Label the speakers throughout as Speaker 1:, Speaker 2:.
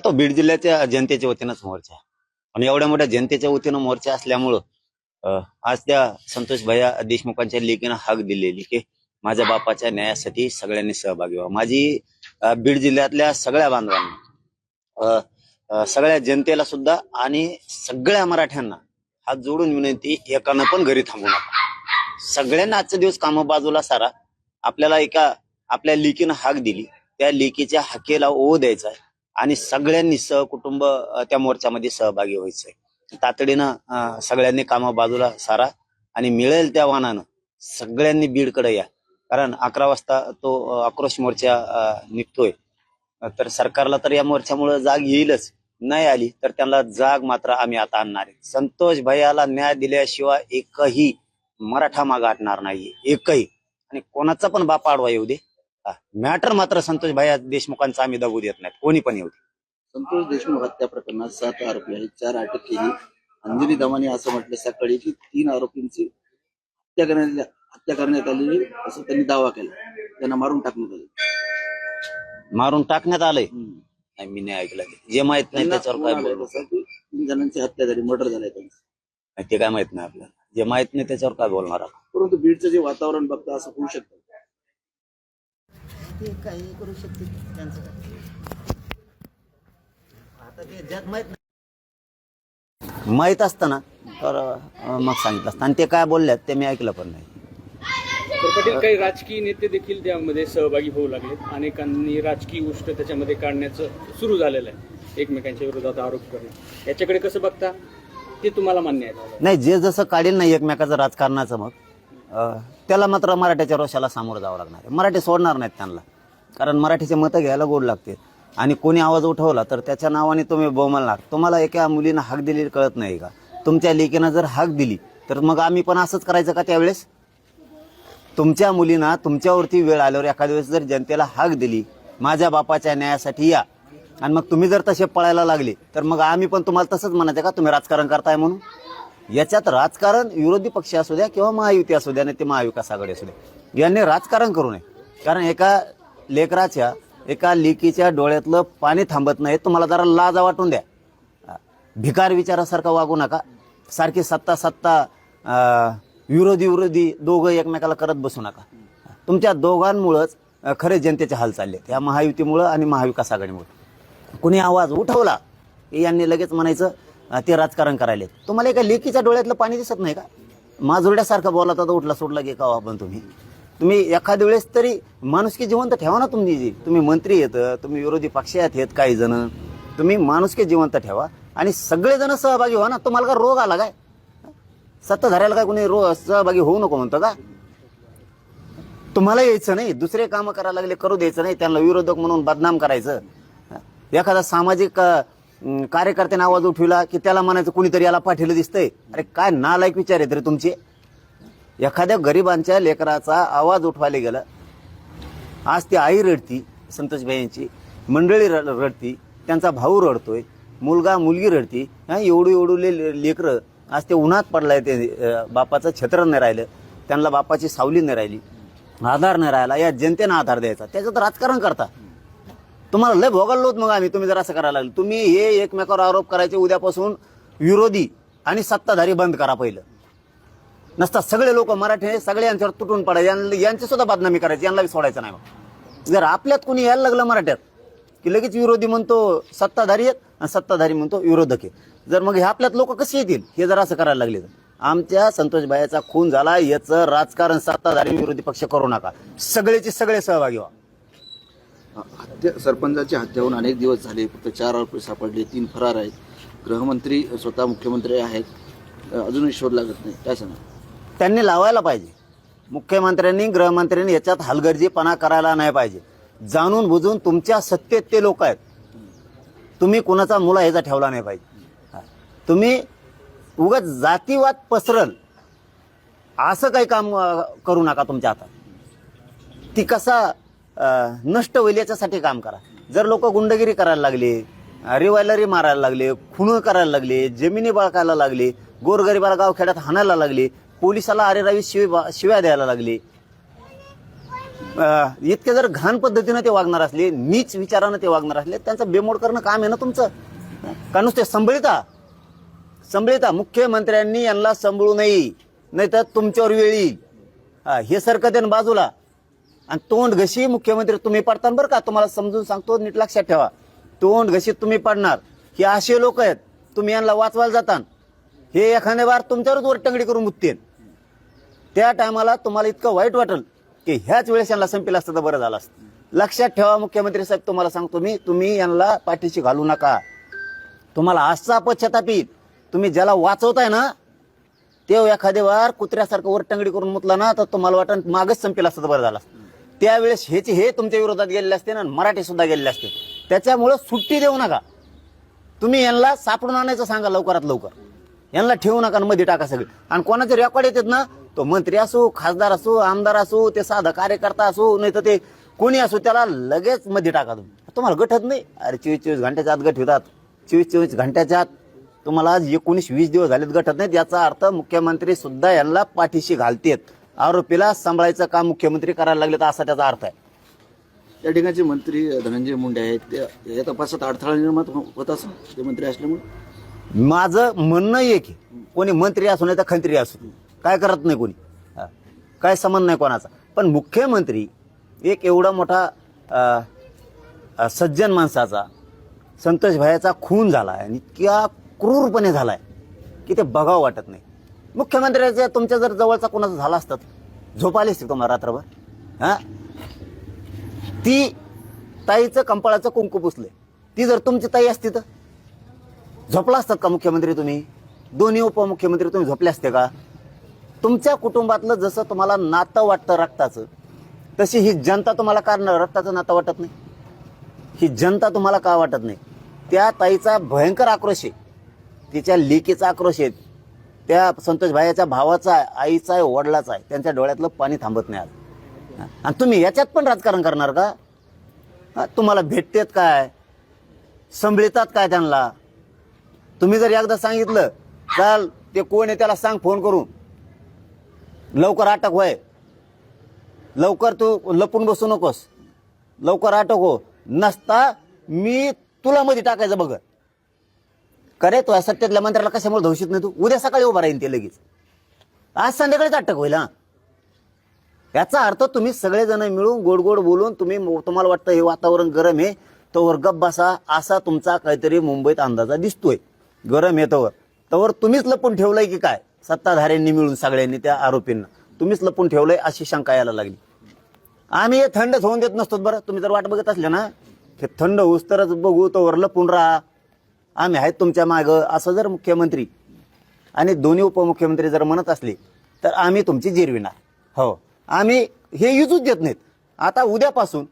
Speaker 1: तो बीड जिल्ह्याच्या जनतेच्या वतीनंच मोर्चा आहे. आणि एवढ्या मोठ्या जनतेच्या वतीनं मोर्चा असल्यामुळं आज त्या संतोष भैया देशमुखांच्या लेखीनं हाक दिलेली की माझ्या बापाच्या न्यायासाठी सगळ्यांनी सहभागी व्हा. माझी बीड जिल्ह्यातल्या सगळ्या बांधवांना, सगळ्या जनतेला सुद्धा आणि सगळ्या मराठ्यांना हात जोडून विनंती, एकानं पण घरी थांबू नका. सगळ्यांना आजचा दिवस कामं बाजूला सारा. आपल्याला एका आपल्या लेकीनं हाक दिली, त्या लेकीच्या हाकेला ओ द्यायचा आहे आणि सगळ्यांनी सहकुटुंब त्या मोर्चामध्ये सहभागी व्हायचंय. तातडीनं सगळ्यांनी कामं बाजूला सारा आणि मिळेल त्या वाहनानं सगळ्यांनी बीडकडे या. कारण 11 वाजता तो आक्रोश मोर्चा निघतोय. तर सरकारला तर या मोर्चामुळे जाग येईलच, नाही आली तर त्यांना जाग मात्र आम्ही आता आणणार आहे. संतोष भैयाला न्याय दिल्याशिवाय एकही मराठा मागे हटणार नाही, एकही. आणि कोणाचा पण बाप आडवा येऊ दे, मॅटर मात्र संतोष भैया देशमुखांचा आम्ही दबू देत नाही, कोणी पण येऊ दे.
Speaker 2: संतोष देशमुख हत्या प्रकरणात 7 आरोपी आहेत, 4 अटक केली. अंजली दमाने असं म्हटलं सकाळी की 3 आरोपींची हत्या करण्यात आली असं त्यांनी दावा केला. त्यांना मारून टाकण्यात आले.
Speaker 1: मारून टाकण्यात आलंय? नाही, मी नाही ऐकलं. जे माहित नाही त्याच्यावर काय बोलू?
Speaker 2: 3 जणांची हत्या झाली, मर्डर झालाय त्यांचं.
Speaker 1: ते काय माहित नाही आपल्याला. जे माहित नाही त्याच्यावर काय बोलणार आपण?
Speaker 2: परंतु बीडचं जे वातावरण बघता असं होऊ शकतं.
Speaker 3: ते काही करू शकते त्यांचं काय. आता ते जग
Speaker 1: माहित असतं ना तर मग सांगितलं असतं. आणि ते काय बोलल्यात ते मी ऐकलं पण नाही.
Speaker 4: तर पाटील, काही राजकीय नेते देखील त्यामध्ये सहभागी होऊ लागले. अनेकांनी राजकीय गोष्ट त्याच्यामध्ये काढण्याचं सुरू झालेलं आहे, एकमेकांच्या विरोधात आरोप करणं. याच्याकडे कसं बघता, ते तुम्हाला मान्य आहे?
Speaker 1: नाही, जे जसं काढेल नाही एकमेकाचं राजकारणाचं, मग त्याला मात्र मराठ्याच्या रोषाला सामोरं जावं लागणार आहे. मराठी सोडणार नाहीत त्यांना, कारण मराठीचे मतं घ्यायला गोड लागते. आणि कोणी आवाज उठवला तर त्याच्या नावाने तुम्ही बोंबलणार. तुम्हाला एका मुलीनं हाक दिली कळत नाही का? तुमच्या लेकीनं जर हाक दिली तर मग आम्ही पण असंच करायचं का त्यावेळेस? तुमच्या मुलीनं तुमच्यावरती वेळ आल्यावर एखाद्या वेळेस जर जनतेला हाक दिली माझ्या बापाच्या न्यायासाठी या, आणि मग तुम्ही जर तसे पळायला लागले तर मग आम्ही पण तुम्हाला तसंच म्हणायचं का तुम्ही राजकारण करताय म्हणून? याच्यात राजकारण विरोधी पक्ष असू द्या किंवा महायुती असू द्या, नाही ते महाविकास आघाडी असू द्या, यांनी राजकारण करू नये. कारण एका लेकराच्या, एका लेकीच्या डोळ्यातलं पाणी थांबत नाही. तुम्हाला जरा लाज वाटून द्या. भिकार विचारासारखं वागू नका. सारखी सत्ता विरोधी दोघं एकमेकाला करत बसू नका. तुमच्या दोघांमुळंच खरे जनतेचे हाल चालले, या महायुतीमुळं आणि महाविकास आघाडीमुळे. कुणी आवाज उठवला की यांनी लगेच म्हणायचं ते राजकारण करायले. तुम्हाला एका लेकीच्या डोळ्यातलं पाणी दिसत नाही का? माजुरड्यासारखं बोलत आता उठला सोडला की का आपण तुम्ही एखाद्या वेळेस तरी माणुसकी जिवंत ठेवा ना. तुम्ही मंत्री येतं, तुम्ही विरोधी पक्षात आहेत काही जण, तुम्ही माणुसकी जिवंत ठेवा आणि सगळेजण सहभागी व्हा ना. तुम्हाला का रोग आला काय? सत्ताधाऱ्याला काय कोणी सहभागी होऊ नको म्हणतं का? तुम्हाला यायचं नाही, दुसरे कामं करायला लागले करू द्यायचं नाही, त्यांना विरोधक म्हणून बदनाम करायचं. एखादा सामाजिक कार्यकर्त्याने आवाज उठविला की त्याला म्हणायचं कुणीतरी याला पाठीलं दिसतंय. अरे काय नालायक विचार आहेत रे तुमचे. एखाद्या गरिबांच्या लेकराचा आवाज उठवायला गेला, आज ती आई रडती, संतोष भाईंची मंडळी रडती, त्यांचा भाऊ रडतोय, मुलगा मुलगी रडती. एवढे लेकरं आज ते उन्हात पडलाय, ते बापाचं छत्र नाही राहिलं, त्यांना बापाची सावली नाही राहिली, आधार नाही राहिला. या जनतेनं आधार द्यायचा, त्याच्यात राजकारण करता. तुम्हाला लय भोगायला मग आम्ही, तुम्ही जर असं करायला लागले. तुम्ही हे एकमेकावर आरोप करायचे, उद्यापासून विरोधी आणि सत्ताधारी बंद करा. पहिलं नसता सगळे लोक मराठी सगळे यांच्यावर तुटून पडायचे, यांची सुद्धा बदनामी करायची, यांना सोडायचं नाही. मग जर आपल्यात कोणी यायला लागलं मराठ्यात की लगेच विरोधी म्हणतो सत्ताधारी आहेत आणि सत्ताधारी म्हणतो विरोधक आहे, जर मग हे आपल्यात लोक कसे येतील हे जर असं करायला लागले तर? आमच्या संतोष भाईचा खून झाला, याचं राजकारण सत्ताधारी विरोधी पक्ष करू नका. सगळेचे सगळे सहभागी व्हा.
Speaker 2: सरपंचाची हत्या होऊन अनेक दिवस झाले, फक्त 4 आरोपी सापडले, 3 फरार आहेत. गृहमंत्री स्वतः मुख्यमंत्री आहेत, अजूनही शोध लागत नाही. काय सांगा?
Speaker 1: त्यांनी लावायला पाहिजे. मुख्यमंत्र्यांनी गृहमंत्र्यांनी याच्यात हलगर्जीपणा करायला नाही पाहिजे. जाणून बुजून तुमच्या सत्तेत ते लोक आहेत, तुम्ही कुणाचा मुला ह्याचा ठेवला नाही पाहिजे. तुम्ही उगाच जातीवाद पसरल असं काही काम करू नका तुमच्या हातात. ती कसा नष्ट होईल याच्यासाठी काम करा. जर लोक गुंडगिरी करायला लागले, रिव्हॉल्वरी मारायला लागले, खून करायला लागले, जमिनी बळकायला लागले, गोरगरिबाला गावखेड्यात हाणायला लागले, पोलिसाला अरेरावी शिव्या द्यायला लागले, इतके जर घाण पद्धतीनं ते वागणार असले, नीच विचारानं ते वागणार असले, त्यांचं बेमोड करणं काम आहे ना तुमचं. का नुसते संभळिता मुख्यमंत्र्यांनी यांना संभळू नये, नाही तर तुमच्यावर वेळ येईल. हे सरकत आहे ना बाजूला. आणि तोंड घशी मुख्यमंत्री तुम्ही पडता बरं का, तुम्हाला समजून सांगतो, नीट लक्षात ठेवा. तोंड घशीत तुम्ही पडणार. हे असे लोक आहेत, तुम्ही यांना वाचवायला जाता, हे एखाद्या बार तुमच्यावरच वरटंगडी करून मुततील. त्या टायमाला तुम्हाला इतकं वाईट वाटेल की ह्याच वेळेस यांना संपेल असतं तर बरं झालं असतं. लक्षात ठेवा मुख्यमंत्री साहेब, तुम्हाला सांगतो मी, तुम्ही यांना पाठीशी घालू नका. तुम्हाला असा पश्चाताप येईल. तुम्ही ज्याला वाचवताय ना ते एखादे वार कुत्र्यासारखं वरटंगडी करून मुतला ना तर तुम्हाला वाटण मागच संपेल असतं तर बरं झालं असतं. त्यावेळेस हे तुमच्या विरोधात गेलेले असते ना, मराठी सुद्धा गेलेले असते. त्याच्यामुळं सुट्टी देऊ नका. तुम्ही यांना सापडून आणायचं सांगा लवकरात लवकर. यांना ठेवू नका, मध्ये टाका सगळे. आणि कोणाचे रेकॉर्ड येतात ना, तो मंत्री असो, खासदार असो, आमदार असो, ते साधा कार्यकर्ता असो, नाही तर ते कोणी असो, त्याला लगेच मध्ये टाका. तुम्हाला गठत नाही. अरे 24 घंट्याच्या आत गट होतात. 24 घंट्याच्या आत तुम्हाला आज 19-20 दिवस झालेत गठत नाहीत. याचा अर्थ मुख्यमंत्री सुद्धा यांना पाठीशी घालतेत. आरोपीला सांभाळायचं काम मुख्यमंत्री करायला लागले, तर असा त्याचा अर्थ आहे.
Speaker 2: त्या ठिकाणचे मंत्री धनंजय मुंडे आहेत, ते या तपासात अडथळा निर्माण होत असं ते मंत्री असल्यामुळे.
Speaker 1: माझं म्हणणं आहे की कोणी मंत्री असू नाही तर खंत्री असू, काय करत नाही कोणी, काय संबंध नाही कोणाचा. पण मुख्यमंत्री एक एवढा मोठा सज्जन माणसाचा, संतोष भाईचा खून झालाय आणि इतक्या क्रूरपणे झालाय की ते बघावं वाटत नाही. मुख्यमंत्र्याच्या तुमच्या जर जवळचा कोणाचा झाला असतात, झोप आली असती तुम्हाला रात्रभर. ती ताईचं कंपाळाचं कुंकू पुसले, ती जर तुमची ताई असती तर झोपला असतात का मुख्यमंत्री तुम्ही? दोन्ही उपमुख्यमंत्री तुम्ही झोपले असते का? तुमच्या कुटुंबातलं जसं तुम्हाला नातं वाटतं रक्ताचं, तशी ही जनता तुम्हाला का रक्ताचं नातं वाटत नाही? ही जनता तुम्हाला का वाटत नाही? त्या ताईचा भयंकर आक्रोश आहे, तिच्या लेकीचा आक्रोश आहे, त्या संतोष भाईच्या भावाचा आहे, आईचा आहे, वडिलाचा आहे. त्यांच्या डोळ्यातलं पाणी थांबत नाही आज. आणि तुम्ही याच्यात पण राजकारण करणार का? तुम्हाला भेटतेत काय, संभळतात काय त्यांना? तुम्ही जर एकदा सांगितलं चाल ते कोण आहे त्याला सांग फोन करून, लवकर अटक होय, लवकर तू लपून बसू नकोस, लवकर अटक हो, नसता मी तुला मध्ये टाकायचं बघ. करे तो सत्तेतल्या मंत्र्याला कशामुळे धवशीत नाही तू? उद्या सकाळी उभा राहील ते लगेच, आज संध्याकाळीच अटक होईल. याचा अर्थ तुम्ही सगळेजण मिळून गोड गोड बोलून तुम्हाला वाटतं हे वातावरण गरम आहे तोवर गप बसा, असा तुमचा काहीतरी मुंबईत अंदाजा दिसतोय. गरम येतोवर तोवर तुम्हीच लपून ठेवलंय की काय? सत्ताधाऱ्यांनी मिळून सगळ्यांनी त्या आरोपींना तुम्हीच लपून ठेवलंय अशी शंका यायला लागली. आम्ही हे थंडच होऊन देत नसतो बरं. तुम्ही जर वाट बघत असले ना, हे थंड होऊस तरच बघू, तोवर लपून राहा, आम्ही आहेत तुमच्या मागं, असं जर मुख्यमंत्री आणि दोन्ही उपमुख्यमंत्री जर म्हणत असले तर आम्ही तुमची जिरविणार. हो, आम्ही हे युजूच देत नाहीत. आता उद्यापासून,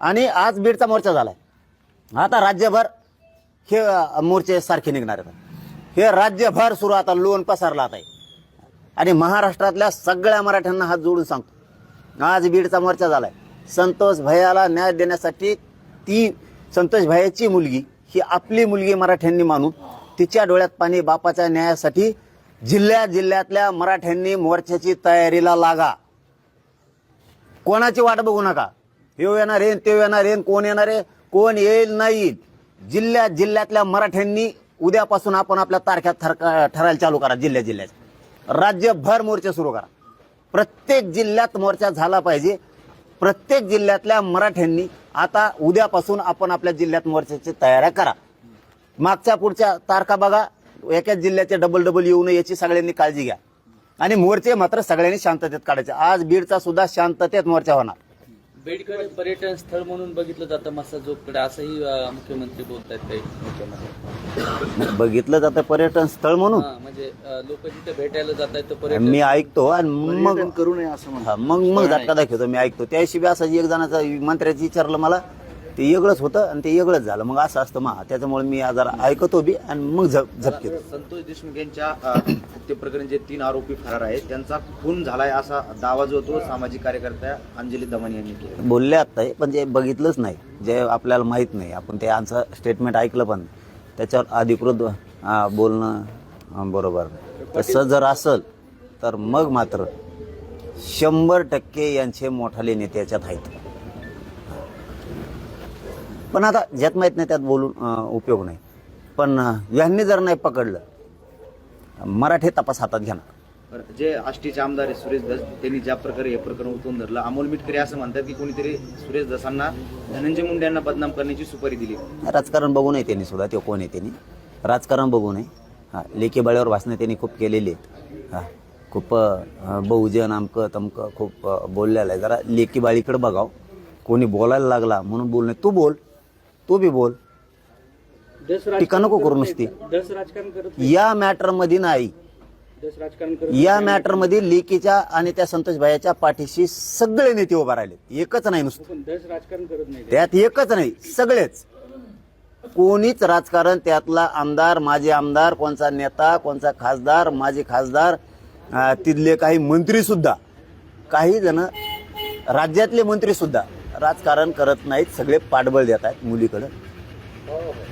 Speaker 1: आणि आज बीडचा मोर्चा झालाय, आता राज्यभर हे मोर्चे सारखे निघणार आहेत. हे राज्यभर सुरू, आता लोन पसरला आता. आणि महाराष्ट्रातल्या सगळ्या मराठ्यांना हात जोडून सांगतो, आज बीडचा मोर्चा झालाय. संतोष भैयाला न्याय देण्यासाठी ती संतोष भैयाची मुलगी ही आपली मुलगी मराठ्यांनी मानून तिच्या डोळ्यात पाणी, बापाच्या न्यायासाठी जिल्ह्यातल्या मराठ्यांनी मोर्चाची तयारीला लागा. कोणाची वाट बघू नका. हे येणार आहे, ते येणार आहे, कोण येणार आहे, कोण येईल नाही येईल. जिल्ह्यातल्या मराठ्यांनी उद्यापासून आपण आपल्या तारख्या ठरायला चालू करा. जिल्ह्यात राज्यभर मोर्चे सुरू करा. प्रत्येक जिल्ह्यात मोर्चा झाला पाहिजे. प्रत्येक जिल्ह्यातल्या मराठ्यांनी आता उद्यापासून आपण आपल्या जिल्ह्यात मोर्चाची तयारी करा. मागच्या पुढच्या तारखा बघा, एकाच जिल्ह्याचे डबल येऊ नये याची सगळ्यांनी काळजी घ्या. आणि मोर्चे मात्र सगळ्यांनी शांततेत काढायचे. आज बीडचा सुद्धा शांततेत मोर्चा होणार.
Speaker 5: बीडकडे पर्यटन स्थळ म्हणून बघितलं जातं मसाजोगकडे, असंही मुख्यमंत्री बोलतायत काही मुख्यमंत्री.
Speaker 1: बघितलं जातं पर्यटन स्थळ म्हणून,
Speaker 5: म्हणजे लोक तिथे भेटायला जात आहेत पर्यटन.
Speaker 1: मी ऐकतो आणि मग
Speaker 2: करू नये असं म्हणतात.
Speaker 1: मग झटका दाखवतो. मी ऐकतो त्याशिवाय असं एक जणाचं मंत्र्याचं विचारलं मला, ते वेगळंच होतं आणि ते वेगळंच झालं. मग असं असतं मग त्याच्यामुळे मी जरा ऐकतो बी आणि मग झपकेतो.
Speaker 6: संतोष देशमुख यांच्या हत्येप्रकरणी जे 3 आरोपी फरार आहेत त्यांचा खून झालाय असा दावा जो तो सामाजिक कार्यकर्त्या अंजली दमन यांनी केला.
Speaker 1: बोलले आता, पण जे बघितलंच नाही, जे आपल्याला माहित नाही, आपण ते आमचं स्टेटमेंट ऐकलं पण त्याच्यावर अधिकृत बोलणं बरोबर नाही. तसं जर असेल तर मग मात्र 100% यांचे मोठाले नेते याच्यात आहेत. पण आता ज्यात माहीत नाही त्यात बोलून उपयोग नाही. पण यांनी जर नाही पकडलं, मराठी तपास हातात घेणार.
Speaker 6: बरं, जे आष्टीचे आमदार आहे सुरेश धस, त्यांनी ज्या प्रकारे हे प्रकरण उचलून धरलं, अमोल मिटकरी असं म्हणतात की कोणीतरी सुरेश धसांना धनंजय मुंडे यांना बदनाम करण्याची सुपारी दिली.
Speaker 1: राजकारण बघू नये त्यांनी सुद्धा, ते कोण आहे त्यांनी राजकारण बघू नये. हां, लेखी बळ्यावर भाषणं त्यांनी खूप केलेली आहेत. हां, खूप बहुजन अमकं तमकं खूप बोललेलं आहे. जरा लेखी बाळीकडे बघाव. कोणी बोलायला लागला म्हणून बोल नाही, तू बोल, तू बी बोल, टीका नको करू नुसती.
Speaker 4: दस राजकारण करत
Speaker 1: या मॅटरमध्ये नाही,
Speaker 4: दस राजकारण करत
Speaker 1: या मॅटरमध्ये लेकीच्या आणि त्या संतोष भाईच्या पाठीशी सगळे नेते उभा राहिले. एकच नाही नुसतं,
Speaker 4: पण दस राजकारण करत नाही.
Speaker 1: त्यात एकच नाही, सगळेच. कोणीच राजकारण, त्यातला आमदार, माजी आमदार, कोणचा नेता, कोणचा खासदार, माजी खासदार, तिथले काही मंत्री सुद्धा, काही जण राज्यातले मंत्री सुद्धा राजकारण करत नाहीत. सगळे पाठबळ देत आहेत मुलीकडं.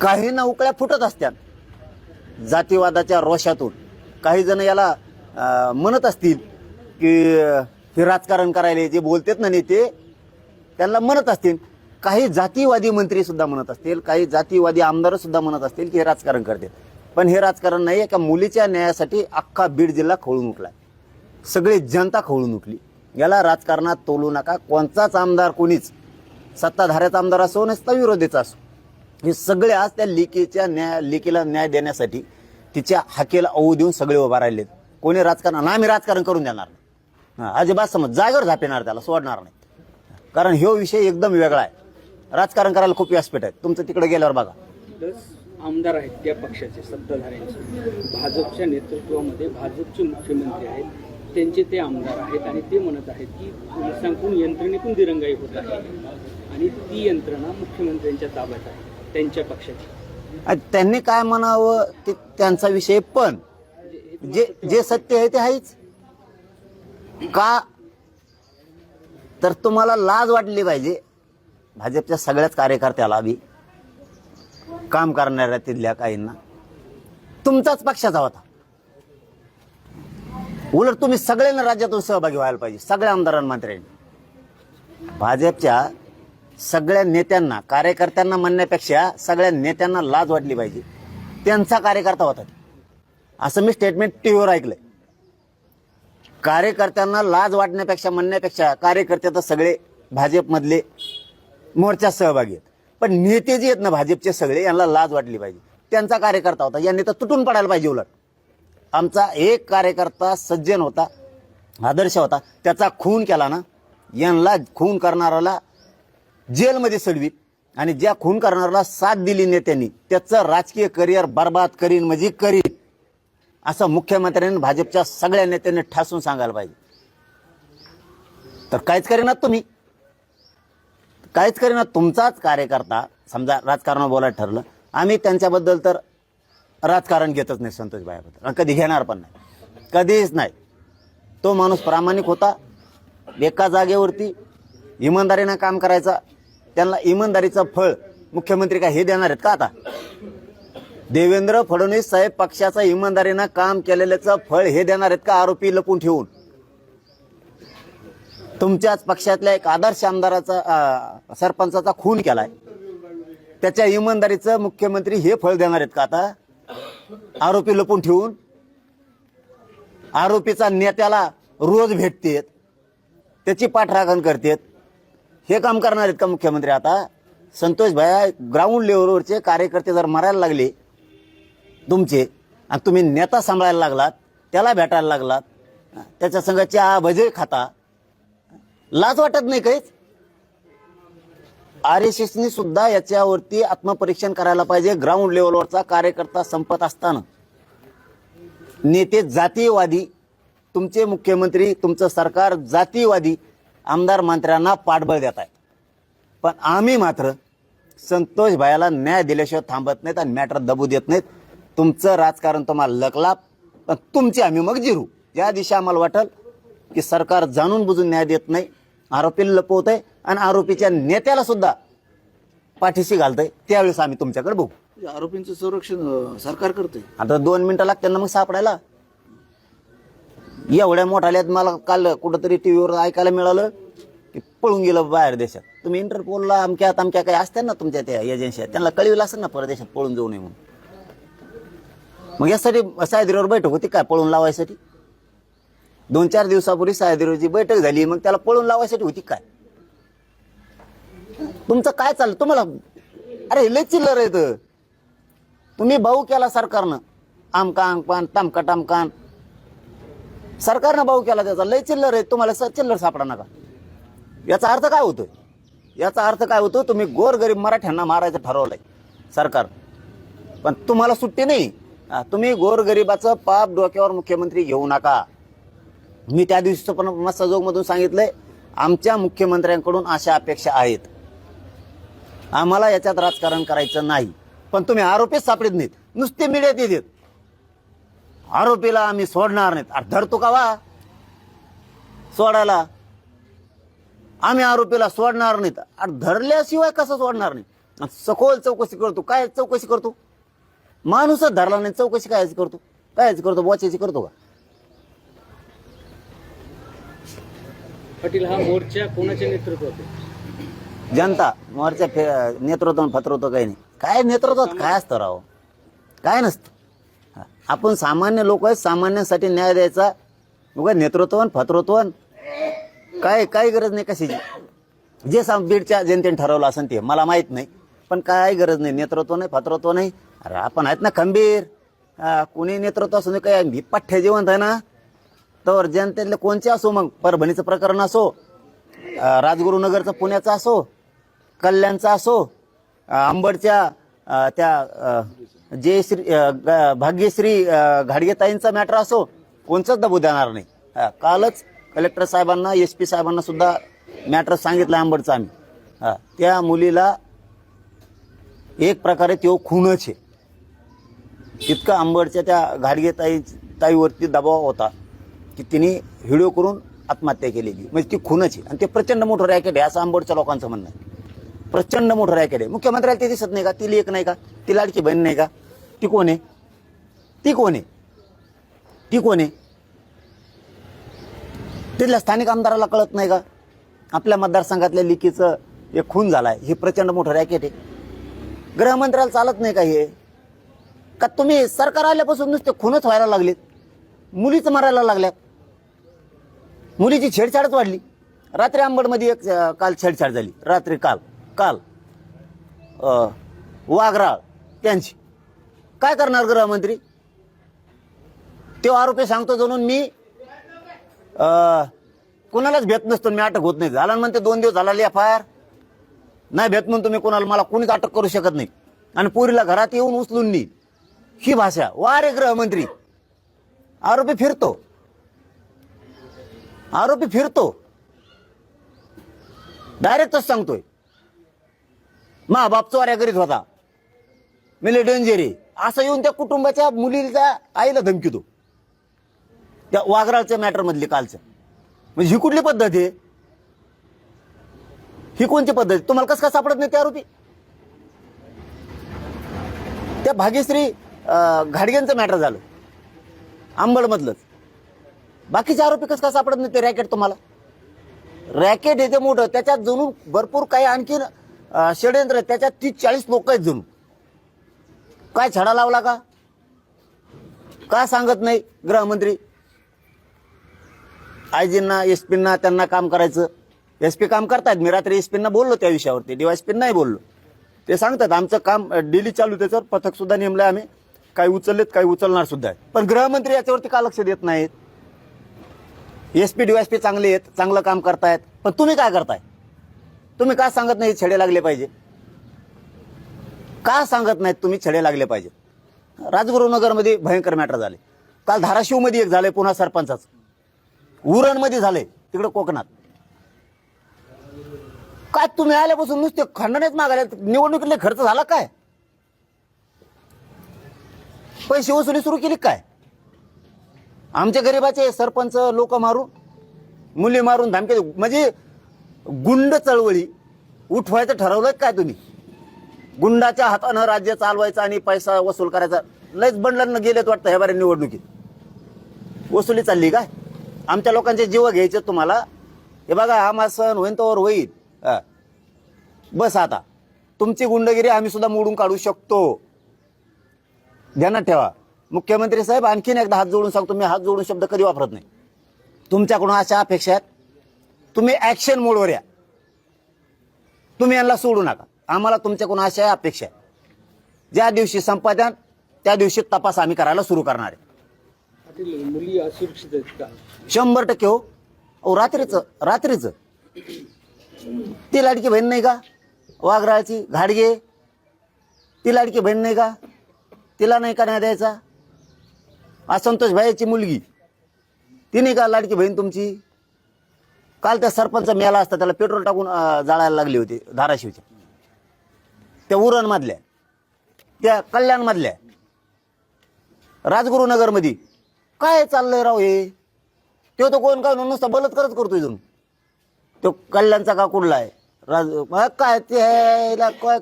Speaker 1: काही ना उकळ्या फुटत असतात जातीवादाच्या रोषातून. काही जण याला म्हणत असतील की हे राजकारण करायला जे बोलतात ना नेते, त्यांना म्हणत असतील. काही जातीवादी मंत्री सुद्धा म्हणत असतील, काही जातीवादी आमदार सुद्धा म्हणत असतील की हे राजकारण करतात. पण हे राजकारण नाही. एका मुलीच्या न्यायासाठी अख्खा बीड जिल्हा खवळून उठलाय, सगळी जनता खवळून उठली. याला राजकारणात तोलू नका. कोणताच आमदार, कोणीच सत्ताधाऱ्याचा आमदार असो नसता विरोधीचा असो, हे सगळे आज त्या लेकीला न्याय देण्यासाठी तिच्या हाकेला ओऊ देऊन सगळे उभा राहिलेत. कोणी राजकारण, आम्ही राजकारण करून देणार नाही. अजिबात समज जागेवर झापेणार, त्याला सोडणार नाही. कारण ह्यो विषय एकदम वेगळा आहे. राजकारण करायला खूप व्यासपीठ आहे. तुमचं तिकडे गेल्यावर बघा.
Speaker 4: 10 आमदार आहेत त्या पक्षाचे, सत्ताधाऱ्यांचे, भाजपच्या नेतृत्वामध्ये भाजपचे मुख्यमंत्री आहेत, त्यांचे ते आमदार आहेत आणि ते म्हणत आहेत की पोलिसांकडून यंत्रणेतून दिरंगाई होत आहे आणि ती यंत्रणा मुख्यमंत्र्यांच्या ताब्यात आहे, त्यांच्या पक्षाची.
Speaker 1: त्यांनी काय म्हणावं ते त्यांचा विषय. पण जे सत्य आहे ते आहेच. का तर तुम्हाला लाज वाटली पाहिजे. भाजपच्या सगळ्याच कार्यकर्त्याला बी, काम करणाऱ्या तिथल्या काहींना, तुमचाच पक्षाचा होता. उलट तुम्ही सगळ्यांना राज्यातून सहभागी व्हायला पाहिजे, सगळ्या आमदारांना, मंत्र्यांनी. भाजपच्या सगळ्या नेत्यांना, कार्यकर्त्यांना म्हणण्यापेक्षा सगळ्या नेत्यांना लाज वाटली पाहिजे. त्यांचा कार्यकर्ता होता असं मी स्टेटमेंट टीव्हीवर ऐकलंय. कार्यकर्त्यांना लाज वाटण्यापेक्षा, म्हणण्यापेक्षा कार्यकर्ते तर सगळे भाजपमधले मोर्चात सहभागी आहेत. पण नेते जे आहेत ना भाजपचे सगळे, यांना लाज वाटली पाहिजे. त्यांचा कार्यकर्ता होता, यांनी तर तुटून पडायला पाहिजे. उलट आमचा एक कार्यकर्ता सज्जन होता, आदर्श होता, त्याचा खून केला ना, यांना खून करणाऱ्याला जेलमध्ये सडवीत आणि ज्या खून करणाऱ्याला साथ दिली नेत्यांनी, त्याचं राजकीय करिअर बर्बाद करीन म्हणजे करीन, असं मुख्यमंत्र्यांनी भाजपच्या सगळ्या नेत्यांनी ठासून सांगायला पाहिजे. तर काहीच करेनात तुम्ही, काहीच करेनात. तुमचाच कार्यकर्ता समजा राजकारण बोलायला ठरलं, आम्ही त्यांच्याबद्दल तर राजकारण घेतच नाही, संतोष भाईबद्दल कधी घेणार पण नाही, कधीच नाही. तो माणूस प्रामाणिक होता, एका जागेवरती इमानदारीनं काम करायचा. त्यांना इमानदारीचं फळ मुख्यमंत्री काय हे देणार आहेत का? आता देवेंद्र फडणवीस साहेब पक्षाचं इमानदारीनं काम केलेल्याचं फळ हे देणार आहेत का? आरोपी लपून ठेवून तुमच्याच पक्षातल्या एक आदर्श आमदाराचा, सरपंचाचा खून केलाय, त्याच्या इमानदारीचं मुख्यमंत्री हे फळ देणार आहेत का आता? आरोपी लपून ठेवून आरोपीचा नेत्याला रोज भेटतेत, त्याची पाठराखण करतेत, हे काम करणार आहेत का मुख्यमंत्री आता? संतोष भाई, ग्राउंड लेवलवरचे कार्यकर्ते जर मरायला लागले तुमचे आणि तुम्ही नेता सांभाळायला लागलात, त्याला भेटायला लागलात, त्याच्या संघाची भजे खाता, लाज वाटत नाही काहीच? RSSनी सुद्धा याच्यावरती आत्मपरीक्षण करायला पाहिजे. ग्राउंड लेवलवरचा कार्यकर्ता संपत असताना नेते जातीयवादी, तुमचे मुख्यमंत्री, तुमचं सरकार जातीयवादी आमदार मंत्र्यांना पाठबळ देत आहे. पण आम्ही मात्र संतोष भाईला न्याय दिल्याशिवाय थांबत नाहीत आणि मॅटर दबू देत नाहीत. तुमचं राजकारण तुम्हाला लकलाप, पण तुमची आम्ही मग जिरू. ज्या दिवशी आम्हाला वाटल की सरकार जाणून बुजून न्याय देत नाही, आरोपीला लपवत आहे आणि आरोपीच्या नेत्याला सुद्धा पाठीशी घालतंय, त्यावेळेस आम्ही तुमच्याकडे बघू.
Speaker 2: आरोपींचं संरक्षण सरकार करते.
Speaker 1: आता 2 मिनिटं लागतात ना मग सापडायला. एवढ्या मोठ्याल्यात मला काल कुठंतरी टीव्हीवर ऐकायला मिळालं की पळून गेलं बाहेर देशात. तुम्ही इंटरपोलला अमक्या काही असतात ना तुमच्या त्या एजन्सी, त्यांना कळविलं असेल ना परदेशात पळून जाऊ नये म्हणून. मग यासाठी सह्याद्रीवर बैठक होती काय पळून लावायसाठी? 2-4 दिवसापूर्वी सह्याद्रीवरची बैठक झाली, मग त्याला पळून लावायसाठी होती काय? तुमचं काय चाललं तुम्हाला? अरे लय चिल्लर येत. तुम्ही भाऊ केला सरकारनं, आमका आमकान तमका टमकान सरकारनं भाऊ केला, त्याचा लय चिल्लर आहे. तुम्हाला चिल्लर सापडा नका. याचा अर्थ काय होतोय? याचा अर्थ काय होतो? तुम्ही गोरगरीब मराठ्यांना मारायचं ठरवलंय सरकार, पण तुम्हाला सुट्टी नाही. तुम्ही गोरगरिबाचं पाप डोक्यावर मुख्यमंत्री घेऊ नका. मी त्या दिवशी पण मधून सांगितलंय, आमच्या मुख्यमंत्र्यांकडून अशा अपेक्षा आहेत. आम्हाला याच्यात राजकारण करायचं नाही. पण तुम्ही आरोपीच सापडत नाहीत, नुसते मीडियात येतात आरोपीला आम्ही सोडणार नाहीत. अरे धरतो का वा सोडायला? आम्ही आरोपीला सोडणार नाहीत. अरे धरल्याशिवाय कसं सोडणार नाही? सखोल चौकशी करतो. काय चौकशी करतो? माणूसच धरला नाही, चौकशी कायच करतो? कायच करतो? बोचायची करतो का?
Speaker 4: पाटील, हा मोर्चा कोणाच्या नेतृत्वात आहे?
Speaker 1: जनता मोर्चा नेतृत्व फत्रवतो काही नाही. काय नेतृत्वात काय असतं राव? काय नसतं. आपण सामान्य लोक आहेत, सामान्यांसाठी न्याय द्यायचा. उगा नेतृत्व फत्रत्व काय काही गरज नाही कशाची. जे बीडच्या जनतेने ठरवलं असेल ते मला माहित नाही, पण काय गरज नाही. नेतृत्व नाही, फत्रत्व नाही. अरे आपण आहेत ना खंबीर. कुणी नेतृत्व असू नये, काय पठ्ठ्या जिवंत आहे ना. तर जनतेतले कोणचे असो, मग परभणीचं प्रकरण असो, राजगुरुनगरचं पुण्याचं असो, कल्याणचा असो, अंबडच्या त्या जयश्री भाग्यश्री घाडगेताईंचा मॅटर असो, कोणचंच दबू देणार नाही. कालच कलेक्टर साहेबांना, SP साहेबांना सुद्धा मॅटर सांगितलं अंबडचं आम्ही. त्या मुलीला एक प्रकारे तो खूनच आहे. इतका अंबडच्या त्या घाडगेताईवरती दबाव होता की तिने व्हिडिओ करून आत्महत्या केलेली. म्हणजे ती खूनच आहे. आणि ते प्रचंड मोठं रॅकेट आहे असं अंबडच्या लोकांचं म्हणणं आहे. प्रचंड मोठं रॅकेट आहे. मुख्यमंत्र्याला ते दिसत नाही का? ती लेक नाही का? ती लाडकी बहीण नाही का? ती कोण आहे? ती कोण आहे? ती कोण आहे? तिथल्या स्थानिक आमदाराला कळत नाही का? आपल्या मतदारसंघातल्या लिकीचं एक खून झालाय, हे प्रचंड मोठं रॅकेट आहे. गृहमंत्र्याला चालत नाही का हे? का तुम्ही सरकार आल्यापासून नुसते खूनच व्हायला लागलेत, मुलीच मारायला लागल्यात, मुलीची छेडछाडच वाढली. रात्री अंबडमध्ये एक काल छेडछाड झाली. रात्री काल वाघराळ त्यांची. काय करणार गृहमंत्री? तो आरोपी सांगतो जणून मी कुणालाच भेट नसतो, मी अटक होत नाही. झाला म्हणते 2 दिवस झाला FIR नाही भेट म्हणून तुम्ही कोणाला, मला कोणीच अटक करू शकत नाही. आणि पुरीला घरात येऊन उचलून नी ही भाषा. वा रे गृहमंत्री. आरोपी फिरतो डायरेक्टच सांगतोय, मा बाप चोऱ्या करीत होता, मिले डेंजरी असं येऊन त्या कुटुंबाच्या मुलीच्या आईला धमकीतो. त्या वाघराळच्या मॅटर मधली कालचं. म्हणजे ही कुठली पद्धत आहे? ही कोणती पद्धत? तुम्हाला कसं काय सापडत नाही ते आरोपी? त्या भाग्यश्री घाडगेंचं मॅटर झालं अंबडमधलंच. बाकीचे आरोपी कसं काय सापडत नाही ते रॅकेट? तुम्हाला रॅकेट येते मोठं, त्याच्यात जणू भरपूर काही आणखी षडयंत्र. त्याच्यात 30-40 लोक आहेत जणू. काय छडा लावला का? काय सांगत नाही गृहमंत्री? आयजींना, SP त्यांना काम करायचं. SP काम करतायत. मी रात्री SP बोललो त्या विषयावरती, DYSP नाही बोललो. ते सांगतात आमचं काम डेली चालू, त्याच्यावर पथक सुद्धा नेमलंय आम्ही. काही उचललेत, काही उचलणार सुद्धा आहे. पण गृहमंत्री याच्यावरती का लक्ष देत नाहीत? SP DYSP चांगले आहेत, चांगलं काम करतायत, पण तुम्ही काय करताय? तुम्ही का सांगत नाही छडे लागले पाहिजे? का सांगत नाहीत तुम्ही छडे लागले पाहिजे? राजगुरुनगरमध्ये भयंकर मॅटर झाले. काल धाराशिवमध्ये एक झालंय, पुन्हा सरपंचाचं. उरणमध्ये झालंय, तिकडे कोकणात. काय तुम्ही आल्यापासून नुसते खंडनेच मागायला? निवडणुकीला खर्च झाला काय? पैसे वसुली सुरू केली काय? आमच्या गरीबाचे सरपंच लोक मारून, मुली मारून, धमके. म्हणजे गुंड चळवळी उठवायचं ठरवलंय काय तुम्ही? गुंडाच्या हातानं राज्य चालवायचं आणि पैसा वसूल करायचा. लयच बंडलांना गेलेत वाटतं ह्या बारे निवडणुकीत. वसुली चालली काय? आमच्या लोकांचे जीव घ्यायचे तुम्हाला. हे बघा, हा सण होईन तोवर होईल. बस आता तुमची गुंडगिरी आम्ही सुद्धा मोडून काढू शकतो. ध्यानात ठेवा. मुख्यमंत्री साहेब, आणखीन एकदा हात जोडून सांगतो, मी हात जोडून शब्द कधी वापरत नाही. तुमच्याकडून अशा अपेक्षा आहेत, तुम्ही ऍक्शन मोडवर या. तुम्ही यांना सोडू नका. आम्हाला तुमच्याकडून अशा अपेक्षा आहे. ज्या दिवशी संपादन त्या दिवशी तपास आम्ही करायला सुरू करणार आहे.
Speaker 4: पाटील, मुली असुरक्षित आहेत का?
Speaker 1: 100% हो. अहो, रात्रीच ती लाडकी बहीण नाही का वाघराळची घाडगे, ती लाडकी बहीण नाही का, तिला नाही का नाही द्यायचा? असंतोष भाईची मुलगी ती नाही का लाडकी बहीण तुमची? काल त्या सरपंच मेला असता, त्याला पेट्रोल टाकून जाळायला लागली होती धाराशिवच्या, त्या उरण मधल्या, त्या कल्याण मधल्या, राजगुरुनगरमध्ये. काय चाललंय राव हे? तो कोण काय नुसता बलात्कारच करतोय तुम्ही. तो कल्याणचा का कुठला आहे काय ते काय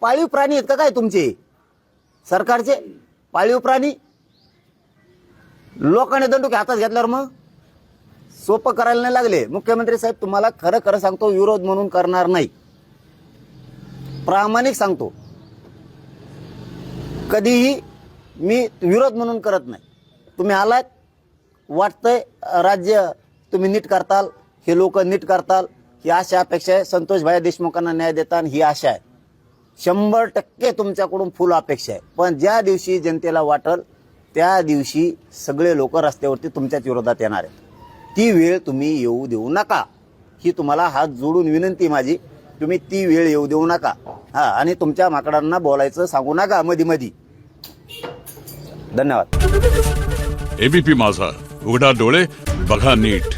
Speaker 1: पाळीव प्राणी आहेत का काय तुमचे सरकारचे? पाळीव प्राणी लोकांनी दंडुके हातात घेतल्यावर मग सोपं करायला नाही लागले. मुख्यमंत्री साहेब, तुम्हाला खरं खरं सांगतो, विरोध म्हणून करणार नाही. प्रामाणिक सांगतो, कधीही मी विरोध म्हणून करत नाही. तुम्ही आलात, वाटतंय राज्य तुम्ही नीट करताल, हे लोक नीट करताल, ही आशा अपेक्षा आहे. संतोष भाई देशमुखांना न्याय देताना ही आशा आहे. 100% तुमच्याकडून फुल अपेक्षा आहे. पण ज्या दिवशी जनतेला वाटल त्या दिवशी सगळे लोक रस्त्यावरती तुमच्याच विरोधात येणार आहेत. ती वेळ तुम्ही येऊ देऊ नका. ही तुम्हाला हात जोडून विनंती माझी. तुम्ही ती वेळ येऊ देऊ नका. आणि तुमच्या माकडांना बोलायचं सांगू नका मधी मधी. धन्यवाद.
Speaker 7: एबीपी माझा, उघडा डोळे बघा नीट.